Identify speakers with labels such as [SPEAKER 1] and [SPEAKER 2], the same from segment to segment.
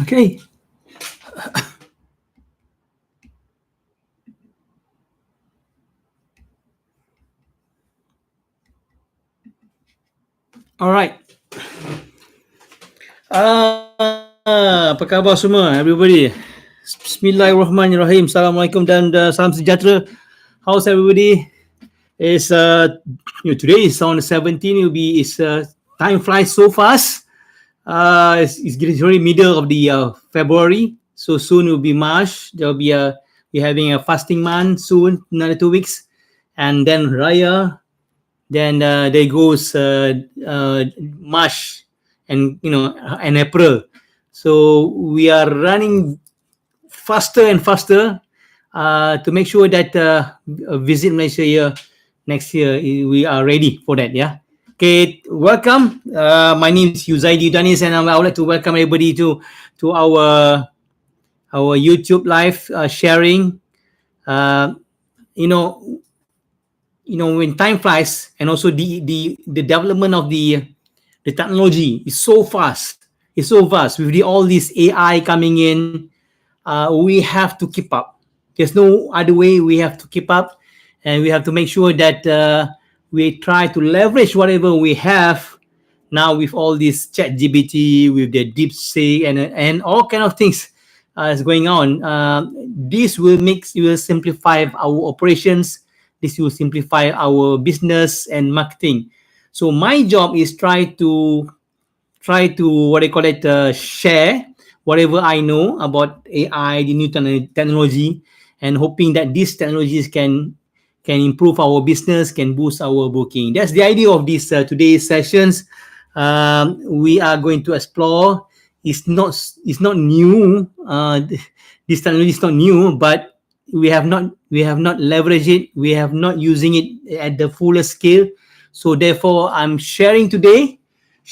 [SPEAKER 1] Okay. All right. Apa khabar semua, everybody? Bismillahirrahmanirrahim. Assalamualaikum dan salam sejahtera. How's everybody? It's today is on the 17th. Time flies so fast. It's getting already middle of the February, so soon will be March. There'll be we're having a fasting month soon, another 2 weeks, and then Raya. Then there goes March and April. So we are running faster and faster to make sure that visit Malaysia here next year we are ready for that. Yeah. Okay. Welcome. My name is Yuzaidi Danis, and I would like to welcome everybody to our YouTube live sharing. Uh, you know, when time flies, and also the development of the technology is so fast. It's so fast with all this AI coming in. We have to keep up. There's no other way. We have to keep up, and we have to make sure that we try to leverage whatever we have now with all this chat gpt, with the deep sea, and all kind of things is going on. This will simplify our operations. This will simplify our business and marketing. So my job is try to what I call it, share whatever I know about AI, the new technology, and hoping that these technologies can improve our business, can boost our booking. That's the idea of this today's sessions. We are going to explore. It's not new. This technology is not new, but we have not leveraged it. We have not using it at the fullest scale. So therefore, I'm sharing today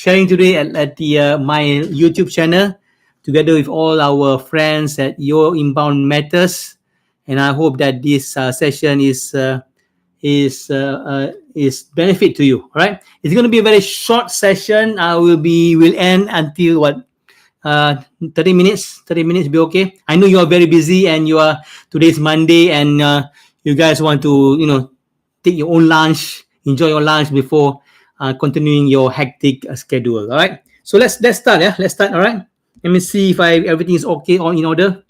[SPEAKER 1] at the my YouTube channel together with all our friends at Your Inbound Matters, and I hope that this session is benefit to you. All right, it's going to be a very short session. Will end until what 30 minutes. 30 minutes be okay. I know you are very busy, and today's Monday, and you guys want to take your own lunch, enjoy your lunch before continuing your hectic schedule. All right. So let's start. Yeah, let's start. All right. Let me see if everything is okay, all in order.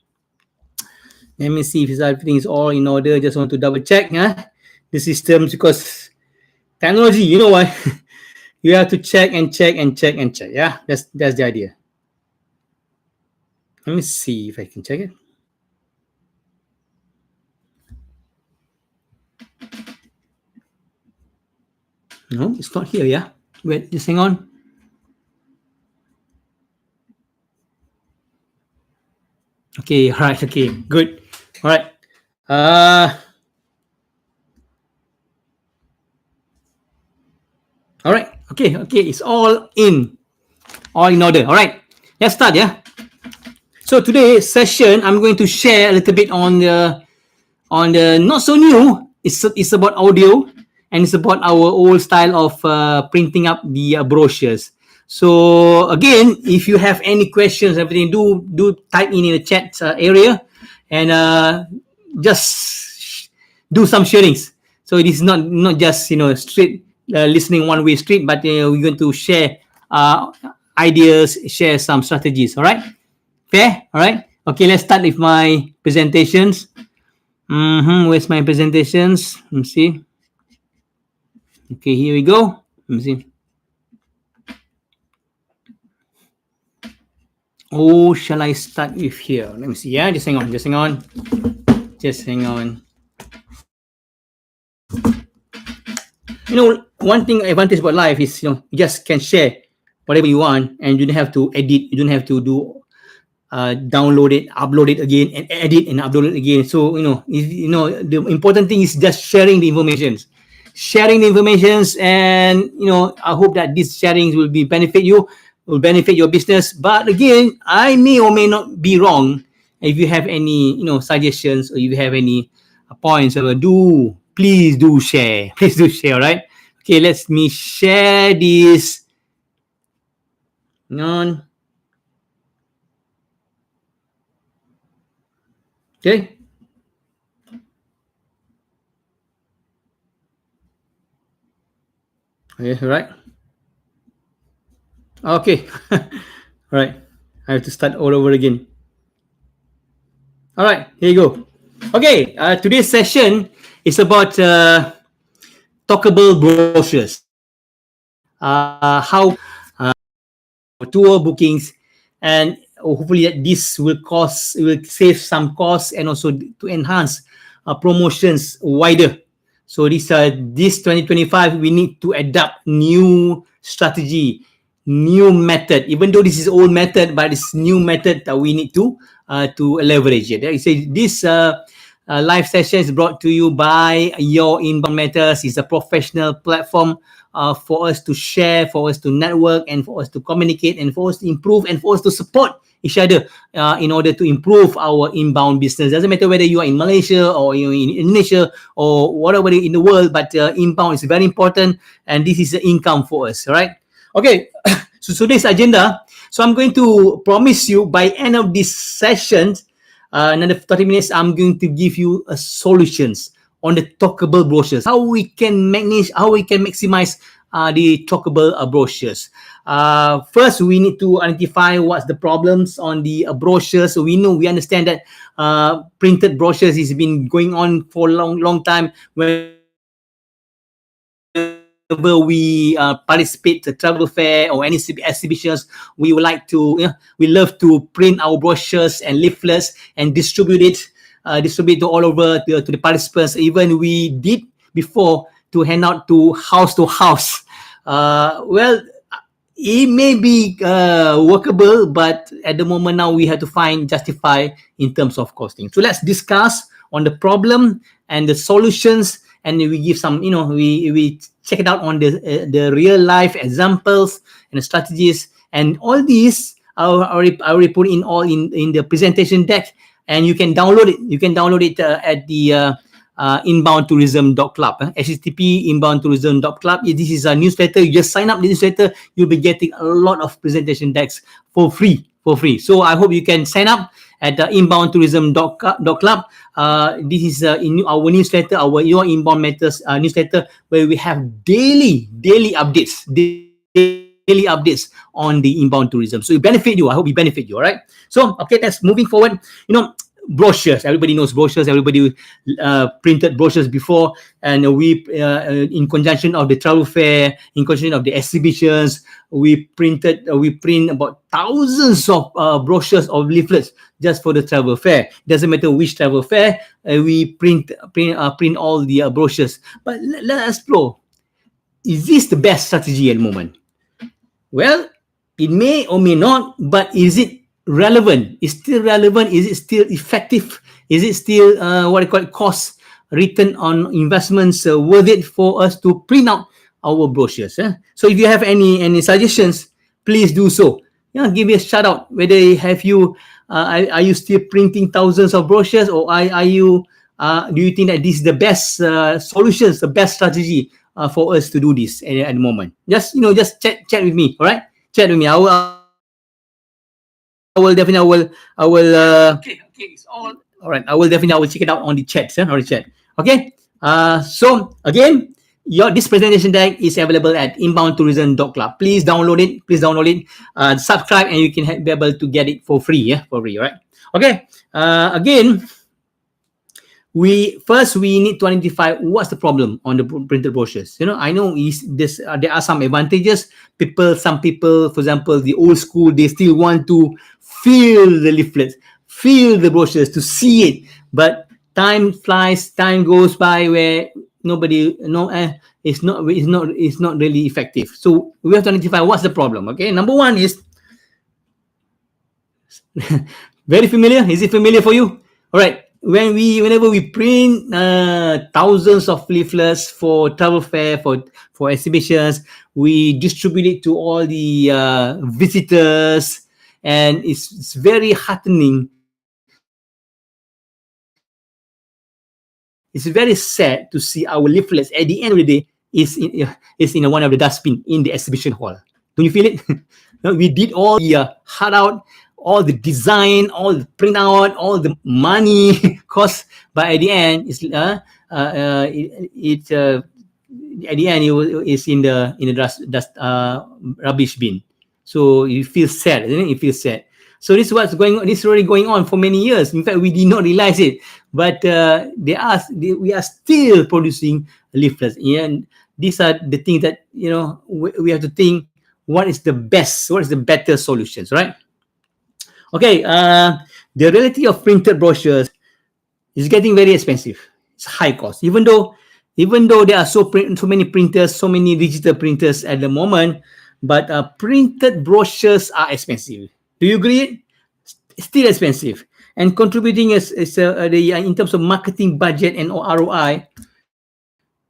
[SPEAKER 1] Let me see if everything is all in order. Just want to double check. The systems, because technology, you know what? You have to check and check and check and check. Yeah, that's the idea. Let me see if I can check it. No, it's not here. Yeah. Wait, just hang on. Okay, all right, okay, good. All right. All right, okay, it's all in order. All right, let's start. Yeah. So today's session, I'm going to share a little bit on the not so new. It's about audio, and it's about our old style of printing up the brochures. So again, if you have any questions, everything, do type in the chat area, and just do some sharings. So it is not just straight listening one way street, but we're going to share ideas, share some strategies. All right, fair. All right. Okay, let's start with my presentations. Where's my presentations? Let me see. Okay, here we go. Let me see. Oh, shall I start with here? Let me see. Yeah, just hang on. One thing advantage about life is you just can share whatever you want, and you don't have to edit. You don't have to do download it, upload it again, and edit and upload it again. So the important thing is just sharing the information, and I hope that these sharings will benefit your business. But again, I may or may not be wrong. If you have any suggestions, or if you have any points, please do share. All right. Okay, let me share this. Okay. Okay. Right. Okay. Right. I have to start all over again. All right. Here you go. Okay. Today's session is about talkable brochures. How tour bookings, and hopefully that this will save some costs and also to enhance promotions wider. So this 2025 we need to adapt new strategy, new method. Even though this is old method, but it's new method that we need to leverage it. You say this live session is brought to you by Your Inbound Matters. It's a professional platform for us to share, for us to network, and for us to communicate, and for us to improve, and for us to support each other in order to improve our inbound business. Doesn't matter whether you are in Malaysia or you're in Indonesia or whatever in the world, but inbound is very important, and this is the income for us. All right. Okay. So today's agenda. So I'm going to promise you by end of this session, another 30 minutes, I'm going to give you solutions on the talkable brochures, how we can maximize the talkable brochures. First, we need to identify what's the problems on the brochures. So we understand that printed brochures has been going on for a long time. Whenever we participate the travel fair or any exhibitions, we would like to, we love to print our brochures and leaflets and distribute to all over to the participants. Even we did before to hand out to house. Well, it may be workable, but at the moment now we have to justify in terms of costing. So let's discuss on the problem and the solutions, and we give some, we check it out on the real life examples and the strategies, and all these I already put in all in the presentation deck, and you can download it. You can download it at the inboundtourism.club. HTTP inboundtourism.club. This is a newsletter. You just sign up the newsletter, you'll be getting a lot of presentation decks for free. So I hope you can sign up at inboundtourism.club. This is in our newsletter, our Your Inbound Matters newsletter, where we have daily updates. Daily updates on the inbound tourism. So it benefit you. I hope it benefit you. All right. So okay, let's moving forward. Brochures. Everybody knows brochures. Everybody printed brochures before, and we, in conjunction of the travel fair, in conjunction of the exhibitions, we print about thousands of brochures or leaflets just for the travel fair. Doesn't matter which travel fair, we print all the brochures. But let's explore. Is this the best strategy at the moment? Well, it may or may not, but is it relevant? Is still relevant? Is it still effective? Is it still cost return on investments worth it for us to print out our brochures? So if you have any suggestions, please do so. Give me a shout out. Whether are you still printing thousands of brochures, or are you do you think that this is the best solutions, the best strategy for us to do this at the moment? Just chat with me. All right, chat with me. I will definitely okay, it's all right. I will check it out on the chat. On the chat. Okay. So again, this presentation deck is available at inboundtourism.club. Please download it. Subscribe, and you can be able to get it for free. Yeah, for free. All right. Okay. Again, we need to identify what's the problem on the printed brochures. I know there are some advantages. Some people, for example, the old school, they still want to feel the leaflets, feel the brochures, to see it. But time flies, time goes by where it's not really effective. So we have to identify what's the problem. Okay, number one is very familiar. Is it familiar for you? All right. Whenever we print thousands of leaflets for travel fair, for exhibitions, we distribute it to all the visitors, and it's very heartening. It's very sad to see our leaflets at the end of the day is in one of the dustbin in the exhibition hall. Don't you feel it? We did all the hard out, all the design, all the printout, all the money cost, but at the end, at the end it's in the rubbish bin. So you feel sad, isn't it? You feel sad. So this is what's going on. This is already going on for many years. In fact, we did not realize it, but we are still producing leaflets. Yeah, and these are the things that we have to think. What is the best? What is the better solutions, right? Okay, the reality of printed brochures is getting very expensive. It's high cost. Even though there are so many printers, so many digital printers at the moment, but printed brochures are expensive. Do you agree? Still expensive. And contributing in terms of marketing budget and ROI,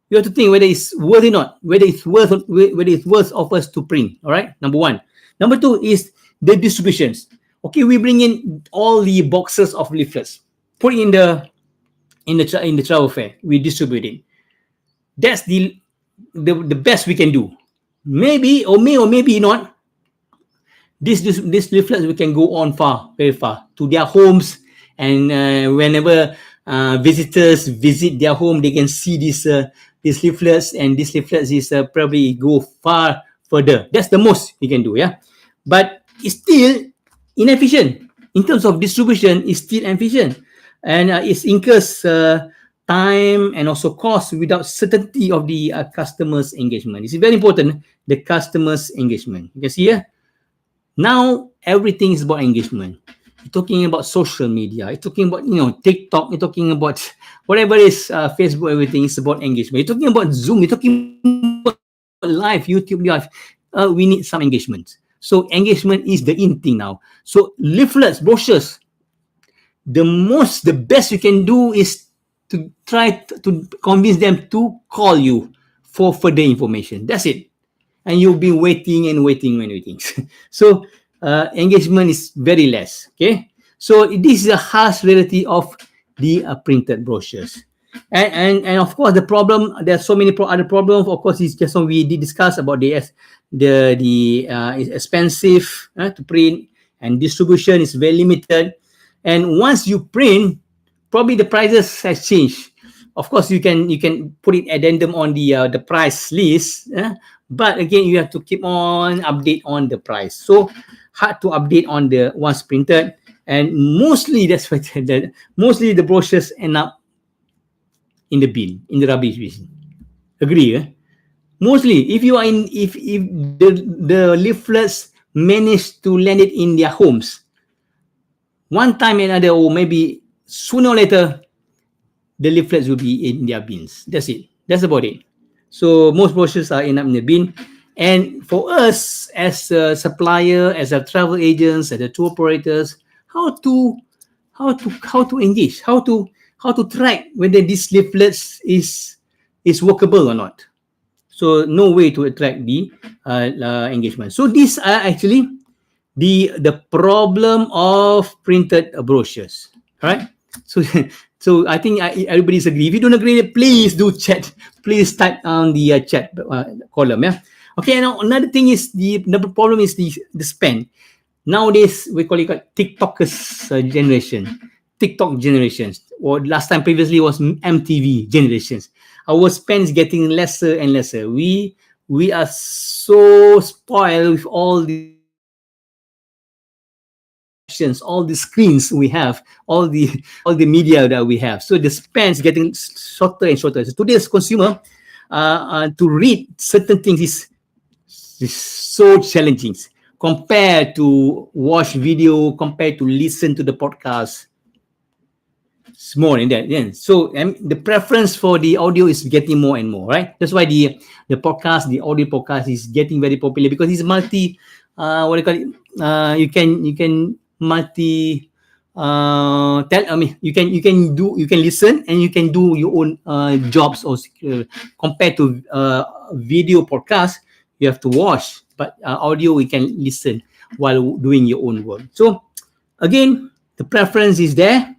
[SPEAKER 1] you have to think whether it's worth it or not, whether it's worth of us to print. All right, number one. Number two is the distributions. Okay, we bring in all the boxes of leaflets, put it in the travel fair, we distribute it. That's the best we can do. Maybe or maybe not. This leaflets we can go on very far to their homes, and whenever visitors visit their home, they can see these leaflets, and these leaflets is probably go far further. That's the most we can do, yeah. But it's still inefficient in terms of distribution. It's still inefficient, and it incurs time and also cost without certainty of the customer's engagement. It's very important, the customer's engagement. You can see here, now everything is about engagement. You're talking about social media, you're talking about TikTok, you're talking about whatever is Facebook, everything is about engagement. You're talking about Zoom, you're talking about live, YouTube live. We need some engagement. So engagement is the in thing now. So leaflets, brochures, the best you can do is to try to convince them to call you for further information. That's it. And you'll be waiting and waiting and waiting. So engagement is very less. Okay. So this is a harsh reality of the printed brochures. And of course, the problem, there are so many other problems. Of course, it's just what we did discuss about it's expensive to print, and distribution is very limited. And once you print, probably the prices has changed. Of course, you can put it addendum on the price list, but again, you have to keep on update on the price. So hard to update on the once printed, and mostly mostly the brochures end up in the bin, in the rubbish bin. Agree? Mostly, if the leaflets manage to land it in their homes, one time or another, or maybe sooner or later, the leaflets will be in their bins. That's it. That's about it. So most brochures are end up in the bin. And for us as a supplier, as a travel agents, as a tour operators, how to engage, how to track whether these leaflets is workable or not. So no way to attract the engagement. So these are actually the problem of printed brochures. All right. So I think everybody's agree. If you don't agree, please do chat. Please type on the chat column. Yeah. Okay. Now another thing is the problem is the spend. Nowadays we call it TikTokers generation, TikTok generations. Or last time previously was MTV generations. Our spend is getting lesser and lesser. We are so spoiled with all the all the screens we have, all the media that we have. So the spend is getting shorter and shorter. So today's consumer, to read certain things is so challenging compared to watch video, compared to listen to the podcast. It's more in that. Yeah. So the preference for the audio is getting more and more, right? That's why the podcast, the audio podcast is getting very popular, because it's multi. What do you call it? You can multi. You can listen and you can do your own jobs, or compared to video podcast, you have to watch, but audio you can listen while doing your own work. So again, the preference is there,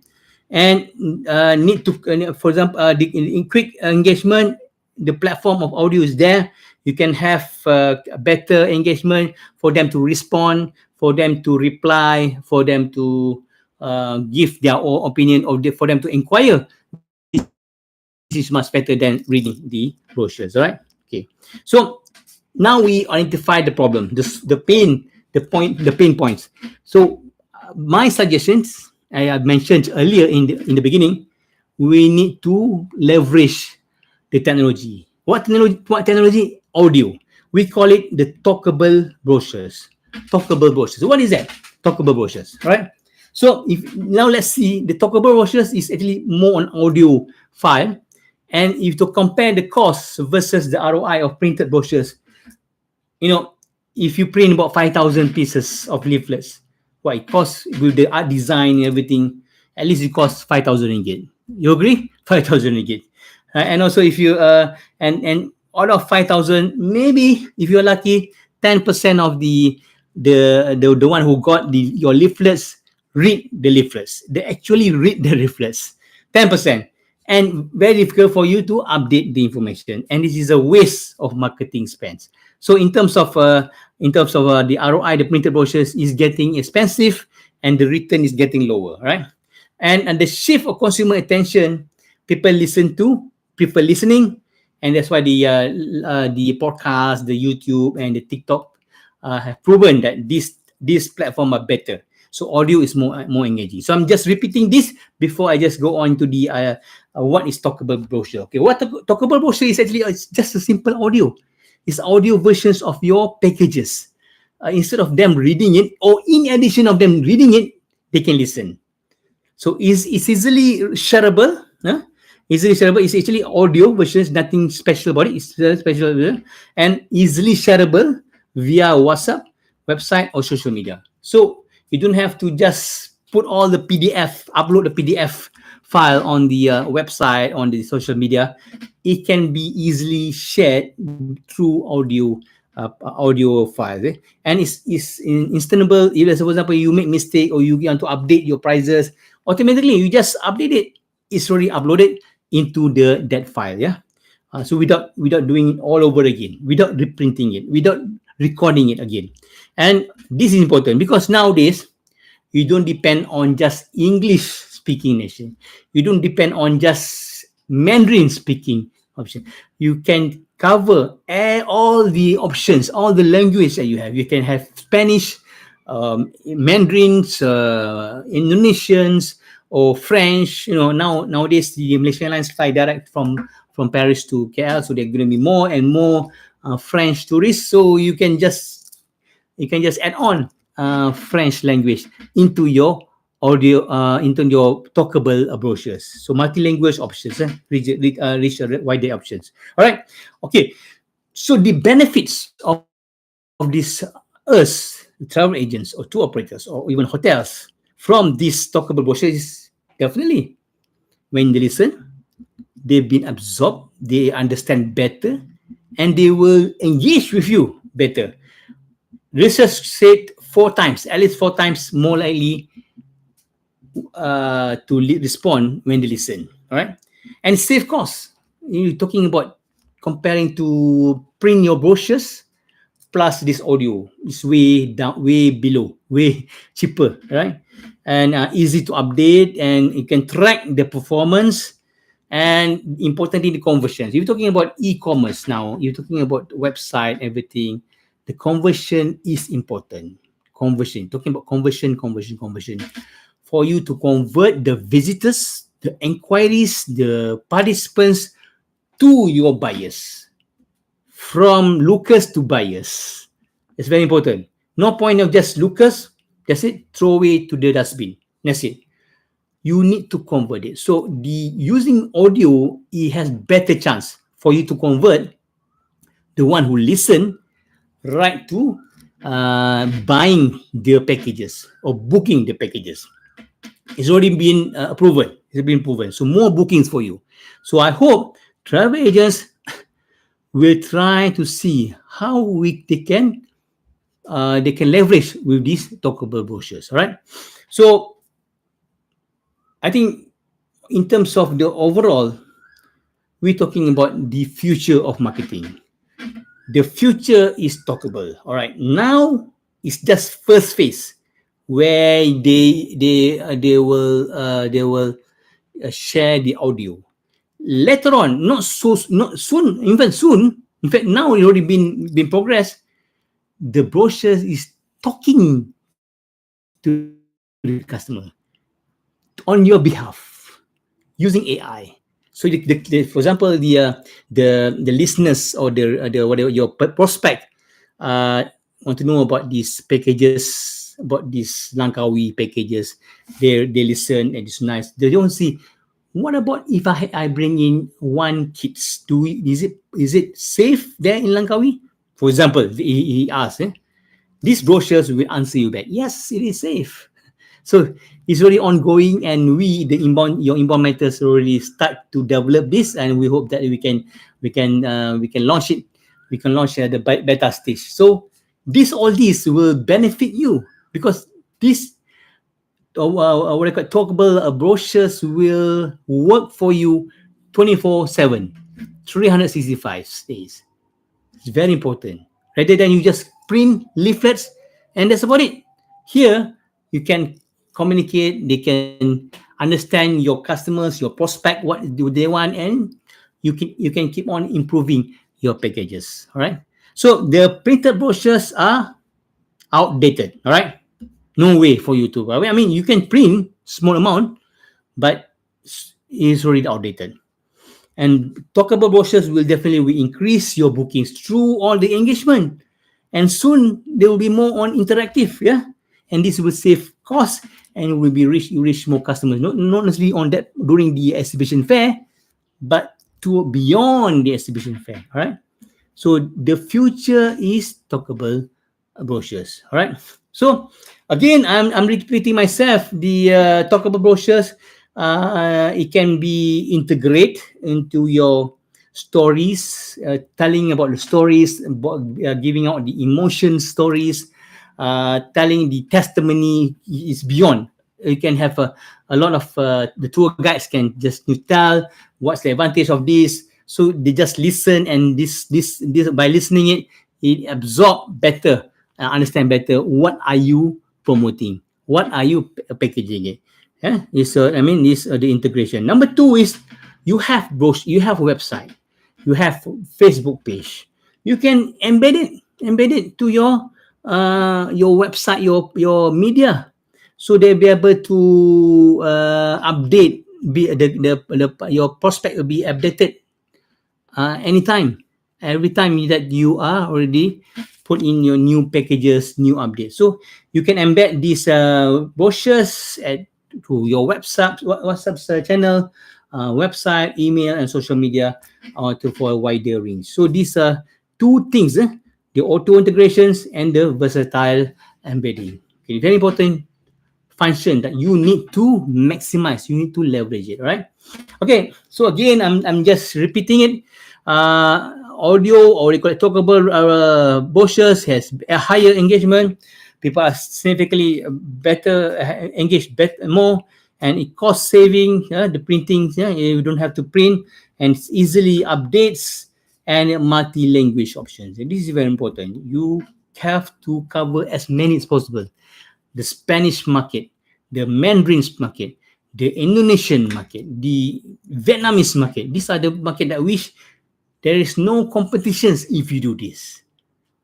[SPEAKER 1] and need to, for example, in quick engagement, the platform of audio is there. You can have better engagement for them to respond, for them to reply, for them to give their own opinion, or for them to inquire. This is much better than reading the brochures. All right. Okay. So now we identify the problem, the pain, the pain points. So my suggestions I have mentioned earlier in the beginning, we need to leverage the technology. What technology? What technology? Audio. We call it the talkable brochures. Talkable brochures. What is that? Talkable brochures, right? So if now let's see, the talkable brochures is actually more on audio file, and if to compare the cost versus the ROI of printed brochures, you know, if you print about 5,000 pieces of leaflets, what it costs with the art design and everything, at least it costs 5,000 ringgit. You agree? 5,000 ringgit. And also if you, and out of 5,000, maybe if you're lucky, 10% of the one who got your leaflets read the leaflets. They actually read the leaflets. 10%. And very difficult for you to update the information. And this is a waste of marketing spends. So in terms of the ROI, the printed brochures is getting expensive and the return is getting lower, right? And the shift of consumer attention, people prefer listening, and that's why the podcast, the YouTube, and the TikTok have proven that this platform are better. So audio is more engaging. So I'm just repeating this before I just go on to the what is talkable brochure. Okay, what talkable brochure is actually it's just a simple audio. It's audio versions of your packages. Instead of them reading it, or in addition of them reading it, they can listen. So it's easily shareable. Easily shareable. It's actually audio versions, nothing special about it. It's special and easily shareable via WhatsApp, website, or social media. So you don't have to just put all the PDF, upload the PDF file on the website, on the social media. It can be easily shared through audio files, and it's instantable. If, for example, you make mistake or you want to update your prices, automatically you just update it. It's already uploaded into that file. So without doing it all over again, without reprinting it, without recording it again. And this is important because nowadays you don't depend on just English speaking nation. You don't depend on just Mandarin speaking option. You can cover all the options, all the language that you have. You can have Spanish, Mandarins, Indonesians, or French. Nowadays the Malaysian Airlines fly direct from Paris to KL, so there are going to be more and more French tourists. So you can just add on French language into your audio, into your talkable brochures. So multilingual options, reach wider options. All right. Okay. So the benefits of us, travel agents or tour operators or even hotels, from this talkable brochures is definitely when they listen, they've been absorbed, they understand better, and they will engage with you better. Research said at least four times more likely to respond when they listen. All right, and save costs. You're talking about comparing to print your brochures plus this audio is way down, way below, way cheaper, right? And easy to update, and you can track the performance, and importantly the conversions. You're talking about e-commerce now. You're talking about website, everything. The conversion is important. Conversion. Talking about conversion. For you to convert the visitors, the inquiries, the participants to your buyers. From lookers to buyers. It's very important. No point of just lookers. That's it. Throw away to the dustbin. That's it. You need to convert it. So using audio, it has better chance for you to convert the one who listen right to buying their packages or booking the packages. It's already been proven. It's been proven. So more bookings for you. So I hope travel agents will try to see how they can leverage with these talkable brochures. All right. So I think in terms of the overall, we're talking about the future of marketing. The future is talkable. All right. Now It's just first phase where they will share the audio. Later on, not soon, even soon. In fact, now it already been progressed. The brochures is talking to the customer on your behalf using AI. So for example, the listeners or the whatever your prospect uh, want to know about these packages, about these Langkawi packages. They listen and it's nice. They don't see. What about if I bring in one kids? Is it safe there in Langkawi? For example, he asked. These brochures will answer you back. Yes, it is safe. So it's already ongoing, and your inbound mentors already start to develop this, and we hope that we can launch it. We can launch the beta stage. So all these will benefit you because this what I call talkable brochures will work for you 24/7, 365 days. It's very important. Rather than you just print leaflets and that's about it. Here, you can communicate, they can understand your customers, your prospect, what do they want, and you can keep on improving your packages. All right. So the printed brochures are outdated. All right. No way for you to. I mean, you can print small amount, but it's already outdated. And talkable brochures will increase your bookings through all the engagement. And soon there will be more on interactive, yeah. And this will save costs and will be reach more customers. Not necessarily on that during the exhibition fair, but to beyond the exhibition fair. All right. So the future is talkable brochures. All right. So again, I'm repeating myself. The talkable brochures, it can be integrate into your stories, telling about the stories, giving out the emotion stories, telling the testimony is beyond. You can have a lot of the tour guides can just tell what's the advantage of this. So they just listen, and this by listening it absorb better, understand better what are you promoting, what are you packaging it. Yeah, is I mean this the integration. Number two is you have a website, you have Facebook page. You can embed it to your website, your media, so they'll be able to update be the your prospect will be updated anytime, every time that you are already put in your new packages, new updates. So you can embed these brochures to your WhatsApp channel, website, email, and social media for a wider range. So these are two things, the auto integrations and the versatile embedding. Okay, very important function that you need to maximize, you need to leverage it, right? Okay, so again, I'm just repeating it. Audio or talkable brochures has a higher engagement. People are significantly better engaged more, and it cost saving. The printing, you don't have to print, and it's easily updates and multi-language options. And this is very important. You have to cover as many as possible. The Spanish market, the Mandarin market, the Indonesian market, the Vietnamese market. These are the market that which there is no competitions if you do this.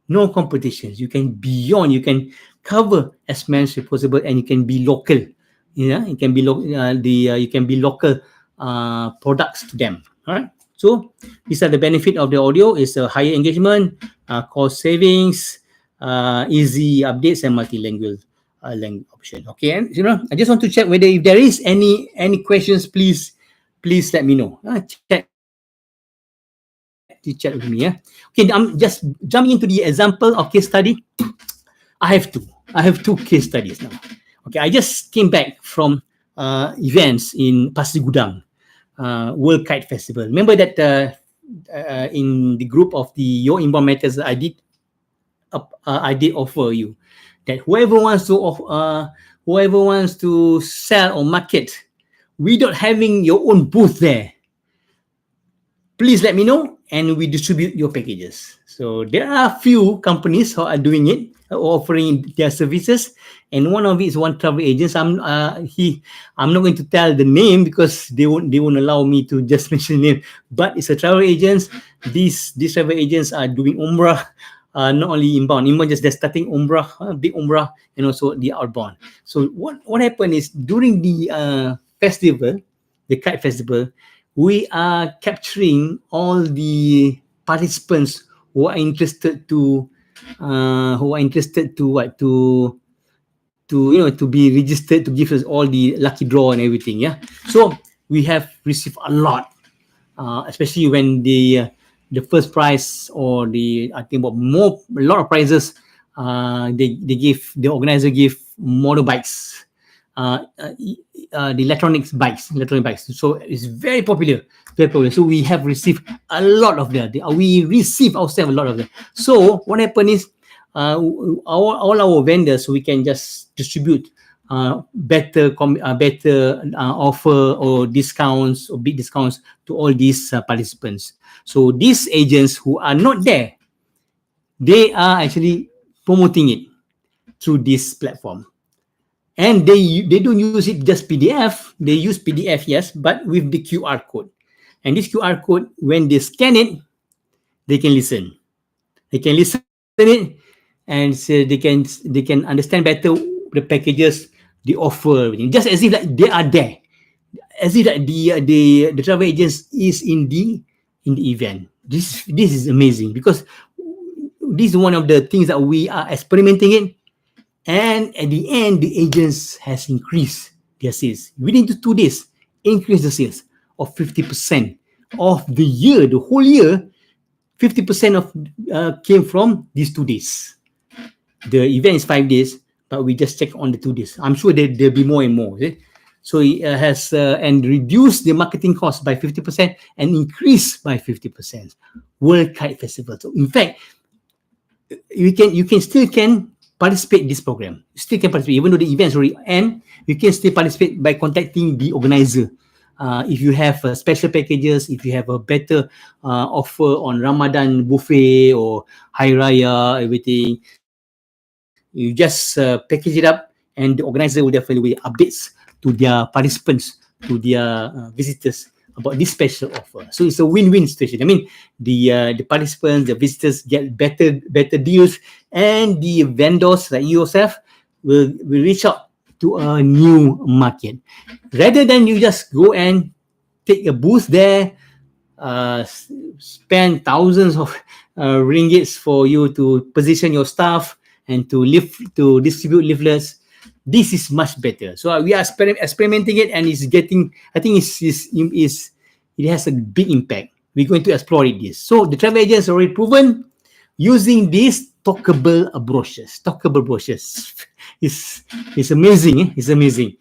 [SPEAKER 1] No competitions. You can beyond. You can cover as much as possible, and you can be local. You can be you can be local products to them. All right. So these are the benefit of the audio: is a higher engagement, cost savings, easy updates, and multilingual language option. Okay, and I just want to check whether if there is any questions, please let me know. Chat with me. Okay, I'm just jumping into the example of case study. I have two case studies now. Okay, I just came back from events in Pasir Gudang, World Kite Festival. Remember that in the group of the Your Inbound Matters, I did offer you that whoever wants to sell or market without having your own booth there, please let me know and we distribute your packages. So there are a few companies who are doing it. offering their services, and one of it is one travel agent. I'm not going to tell the name because they won't allow me to just mention the name. But it's a travel agents. These travel agents are doing umrah, not only inbound just they're starting umrah, big umrah, and also the outbound. So what happened is during the festival, the kite festival, we are capturing all the participants who are interested to what to be registered to give us all the lucky draw and everything. Yeah, so we have received a lot, especially when the first prize, or the I think about more a lot of prizes. They give, the organizer give motorbikes, uh, uh, the electronic bikes. So it's very popular, very popular. So we have received a lot of them. We receive ourselves a lot of them. So what happened is, all our vendors, we can just distribute better offer or discounts, or big discounts to all these participants. So these agents who are not there, they are actually promoting it through this platform, and they don't use it just PDF. They use PDF, yes, but with the QR code. And this QR code, when they scan it, they can listen. They can listen it, and so they can understand better the packages, the offer, everything. Just as if like they are there, as if like the travel agents is in the event. This is amazing, because this is one of the things that we are experimenting in. And at the end, the agents has increased their sales within the 2 days. Increase the sales of 50% of the whole year. 50% of came from these 2 days. The event is 5 days, but we just check on the 2 days. I'm sure there'll be more and more. Okay? So it has and reduced the marketing cost by 50% and increased by 50%. World Kite Festival. So in fact, you can still can participate in this program. You still can participate even though the event is already end. You can still participate by contacting the organizer. If you have special packages, if you have a better offer on Ramadan buffet or Hari Raya, everything, you just package it up, and the organizer will definitely will updates to their participants, to their visitors about this special offer. So it's a win-win situation. I mean, the participants, the visitors get better deals, and the vendors like you yourself will reach out to a new market, rather than you just go and take a booth there, spend thousands of ringgits for you to position your staff and to distribute leaflets. This is much better. So we are experimenting it, and it's getting. I think it has a big impact. We're going to explore it. This. So the travel agents already proven using these talkable brochures. Talkable brochures. It's amazing. It's amazing.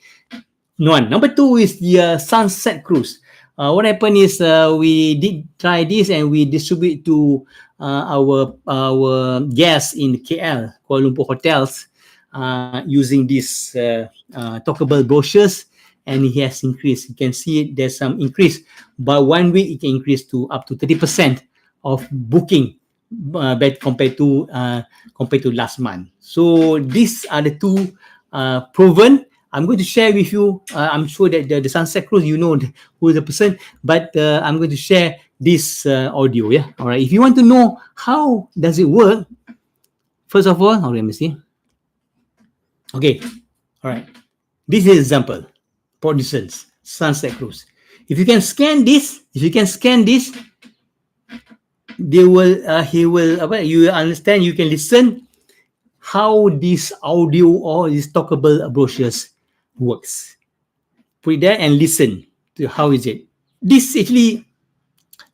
[SPEAKER 1] One. Number two is the sunset cruise. What happened is we did try this, and we distribute to our guests in KL, Kuala Lumpur hotels, using these talkable brochures, and it has increased. You can see it, there's some increase. By 1 week, it can increase to up to 30% of booking, compared to last month. So these are the two proven. I'm going to share with you. I'm sure that the Sunset Cruise, who is the person, but I'm going to share this audio. Yeah, all right. If you want to know how does it work, first of all, let me see. Okay, all right. This is example. For instance, Sunset Cruise. If you can scan this, they will. He will. You understand? You can listen how this audio or these talkable brochures works. Put it there and listen to how is it. This actually,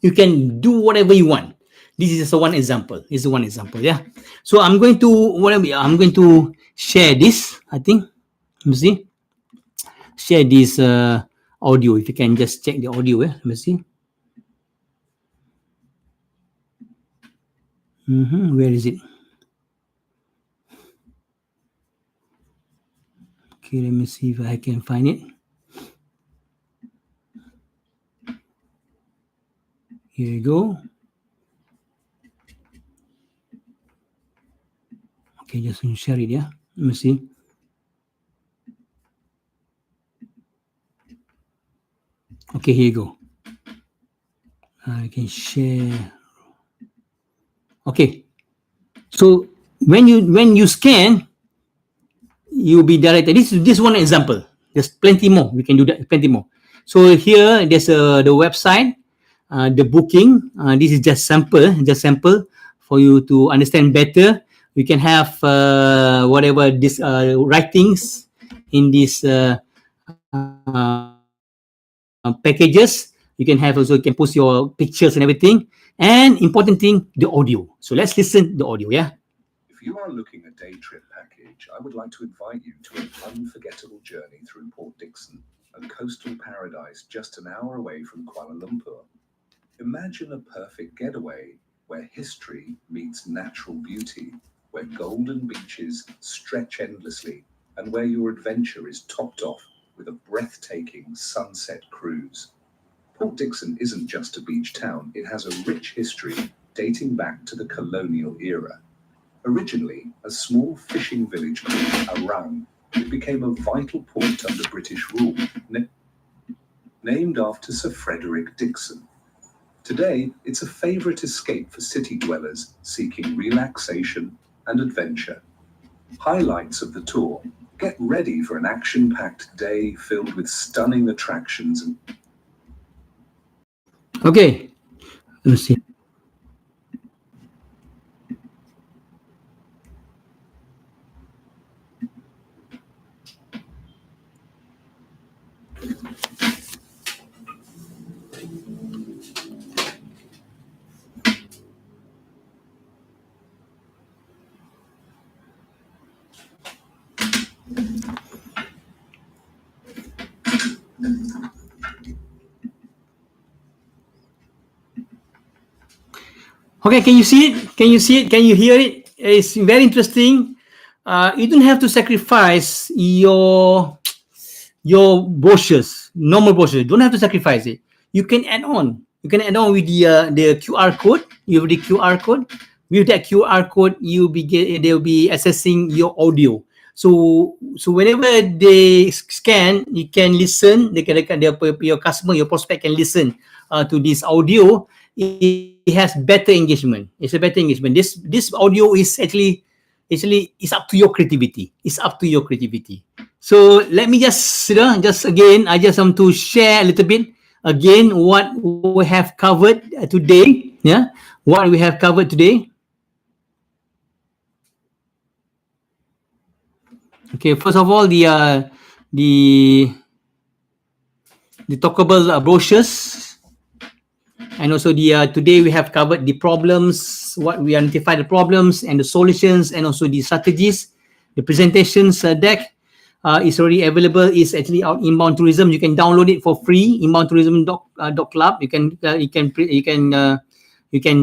[SPEAKER 1] you can do whatever you want. This is just one example. This is one example. Yeah. So I'm going to share this. I think. Let me see. Share this audio. If you can just check the audio. Let me see. Where is it? Okay, let me see if I can find it. Here you go. Okay, just share it. Yeah, let me see. Okay, here you go. I can share. Okay, so when you scan, you'll be directed. This one example. There's plenty more. We can do that. Plenty more. So here, there's the website, the booking. This is just sample for you to understand better. We can have whatever this writings in this packages. You can have also, you can post your pictures and everything. And important thing, the audio. So let's listen the audio. Yeah.
[SPEAKER 2] If you are looking at day trip package, I would like to invite you to an unforgettable journey through Port Dickson, a coastal paradise just an hour away from Kuala Lumpur. Imagine a perfect getaway where history meets natural beauty, where golden beaches stretch endlessly, and where your adventure is topped off with a breathtaking sunset cruise. Port Dickson isn't just a beach town, it has a rich history dating back to the colonial era. Originally a small fishing village called Arang, it became a vital port under British rule, named after Sir Frederick Dickson. Today, it's a favourite escape for city dwellers seeking relaxation and adventure. Highlights of the tour. Get ready for an action-packed day filled with stunning attractions and
[SPEAKER 1] Okay. Let me see. Okay, can you see it? Can you see it? Can you hear it? It's very interesting. You don't have to sacrifice your brochures, normal brochures. You don't have to sacrifice it. You can add on. You can add on with the QR code. You have the QR code. With that QR code, they'll be accessing your audio. So whenever they scan, you can listen. Your customer, your prospect can listen to this audio. It has better engagement. It's a better engagement. This audio is actually it's up to your creativity. It's up to your creativity. So let me just again, I just want to share a little bit again what we have covered today. Yeah, what we have covered today. Okay, first of all, the talkable brochures, and also today we have covered the problems, what we identify the problems and the solutions, and also the strategies. The presentations deck is already available. It's actually out inbound tourism. You can download it for free. Inbound tourism club. You can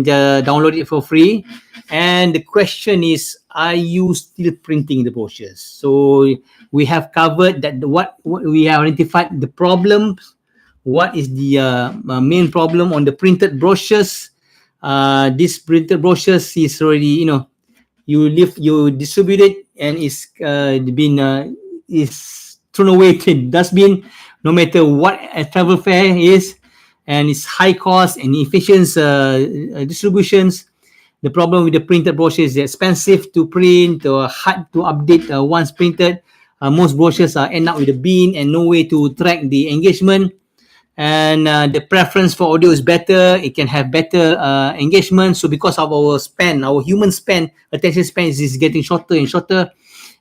[SPEAKER 1] download it for free. And the question is, are you still printing the brochures? So we have covered that. What we have identified the problems. What is the main problem on the printed brochures? This printed brochures is already, you distribute it, and it's been is thrown away to dustbin, no matter what a travel fair is, and it's high cost and inefficient distributions. The problem with the printed brochures is expensive to print or hard to update once printed. Most brochures end up with a bin and no way to track the engagement. And the preference for audio is better. It can have better engagement. So because of our human span, attention span is getting shorter and shorter.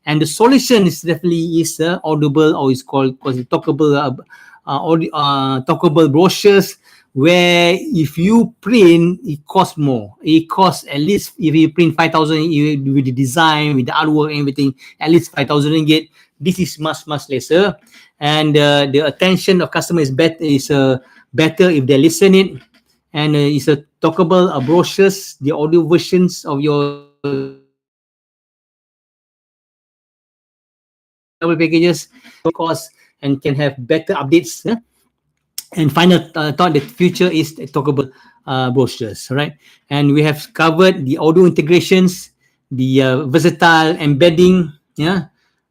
[SPEAKER 1] And the solution is definitely audible, or it's called talkable talkable brochures, where if you print, it costs more. It costs at least, if you print 5,000 with the design, with the artwork and everything, at least 5,000 ringgit. This is much lesser, and the attention of customer is better if they listen it. And it's a talkable brochures, the audio versions of your travel packages, cost, and can have better updates. And final thought, the future is talkable brochures, right? And we have covered the audio integrations, the versatile embedding, yeah,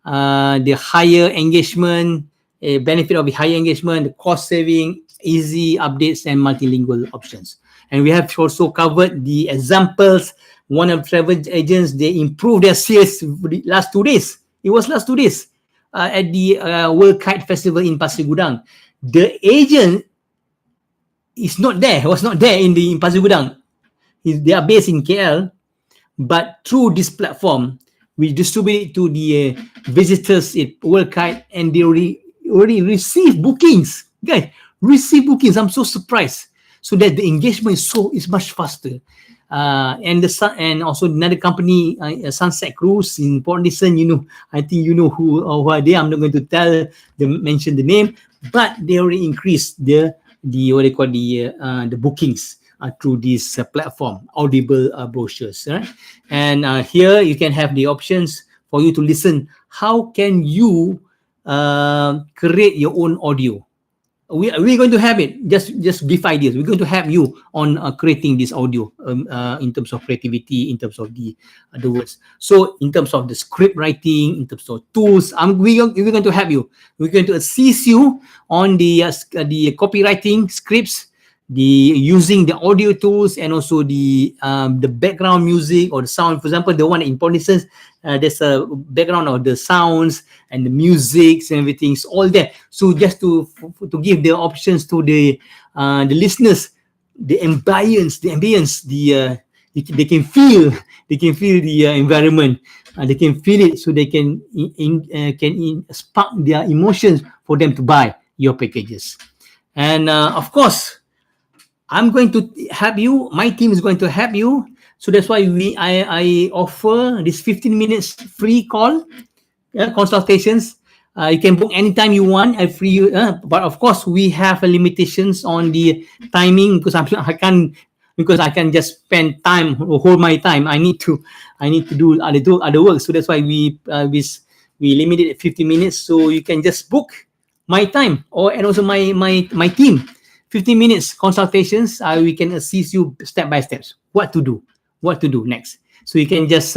[SPEAKER 1] the higher engagement, benefit of the higher engagement, the cost saving, easy updates, and multilingual options. And we have also covered the examples. One of travel agents, they improved their sales last 2 days. It was last 2 days at the World Kite Festival in Pasir Gudang. The agent was not there in Pasir Gudang. They are based in KL, but through this platform, we distribute it to the visitors at World Kite, and they already receive bookings. Guys, receive bookings. I'm so surprised. So that the engagement is much faster. And also another company, Sunset Cruise in Port Dickson. I think you know who are they. I'm not going to mention the name, but they already increased the what they call the bookings through this platform, Audible Brochures. Right? And here you can have the options for you to listen. How can you create your own audio? We're going to have it. Just give ideas. We're going to have you on creating this audio in terms of creativity, in terms of the words. So in terms of the script writing, in terms of tools, we're going to have you. We're going to assist you on the copywriting scripts, the using the audio tools, and also the background music or the sound. For example, the one in Pontisans, there's a background of the sounds and the musics and everything. It's all there. So just to give the options to the listeners, the ambience, they can feel the environment. They can feel it, so they can spark their emotions for them to buy your packages. And of course, I'm going to help you. My team is going to help you. So that's why I offer this 15 minutes free call, consultations. You can book anytime you want. Free, but of course we have limitations on the timing, because I can't just spend time or hold my time. I need to do other work. So that's why we limited it at 50 minutes. So you can just book my time and also my team. 15 minutes consultations. We can assist you step by steps. What to do next. So you can just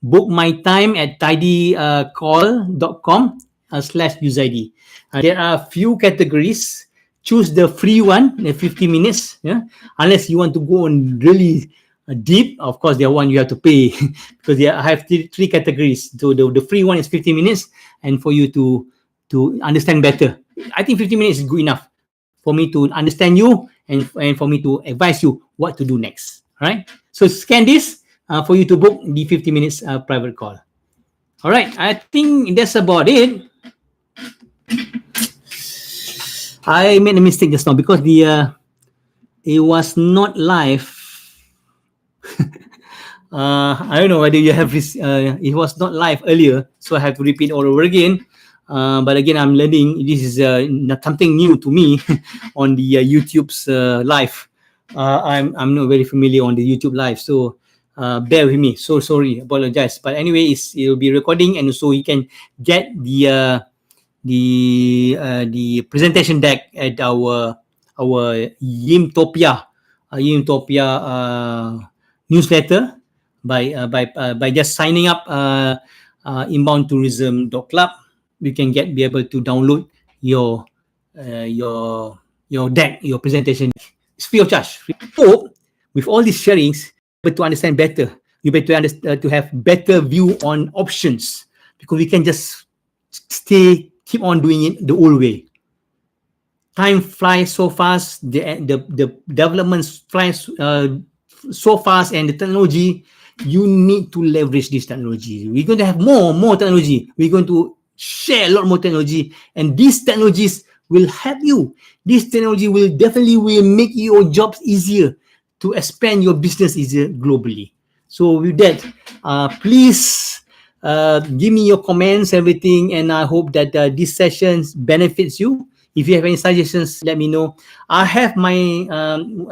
[SPEAKER 1] book my time at tidycall.com/useid. There are a few categories. Choose the free one, the 50 minutes. Yeah, unless you want to go on really deep. Of course, the one you have to pay because I have three categories. So the free one is 50 minutes, and for you to understand better. I think 50 minutes is good enough for me to understand you and for me to advise you what to do next. All right. So scan this for you to book the 50 minutes private call. All right. I think that's about it. I made a mistake just now because it was not live. I don't know whether you have this. It was not live earlier, so I have to repeat all over again. But again, I'm learning. This is not something new to me on the YouTube's live. I'm not very familiar on the YouTube live, so bear with me. So sorry, apologize. But anyway, it will be recording, and so you can get the presentation deck at our Yimtopia newsletter by just signing up inboundtourism.club. You can be able to download your deck, your presentation. It's free of charge. Hope with all these sharings, but to understand better, you better understand to have better view on options, because we can just keep on doing it the old way. Time flies so fast. The developments flies so fast, and the technology, you need to leverage this technology. We're going to have more technology. We're going to share a lot more technology, and these technologies will help you. This technology will definitely make your jobs easier, to expand your business easier globally. So with that, please give me your comments, everything, and I hope that this session benefits you. If you have any suggestions, let me know. I have my,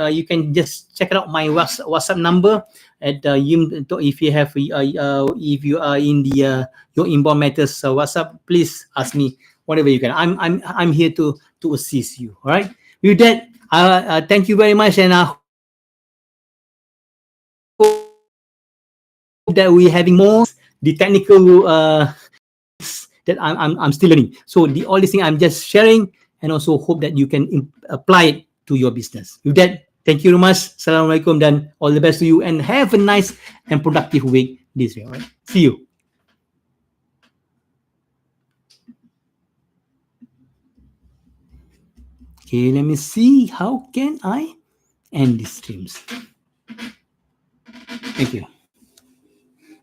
[SPEAKER 1] you can just check out my WhatsApp number at if you have, if you are in the your inbound matters WhatsApp, please ask me whatever you can. I'm here to assist you. All right. With that, thank you very much, and I hope that that we're having more the technical that I'm still learning. So all these things I'm just sharing, and also hope that you can apply it to your business. With that, thank you very much. Assalamualaikum, dan all the best to you, and have a nice and productive week this week. All right? See you. Okay, let me see how can I end these streams. Thank you.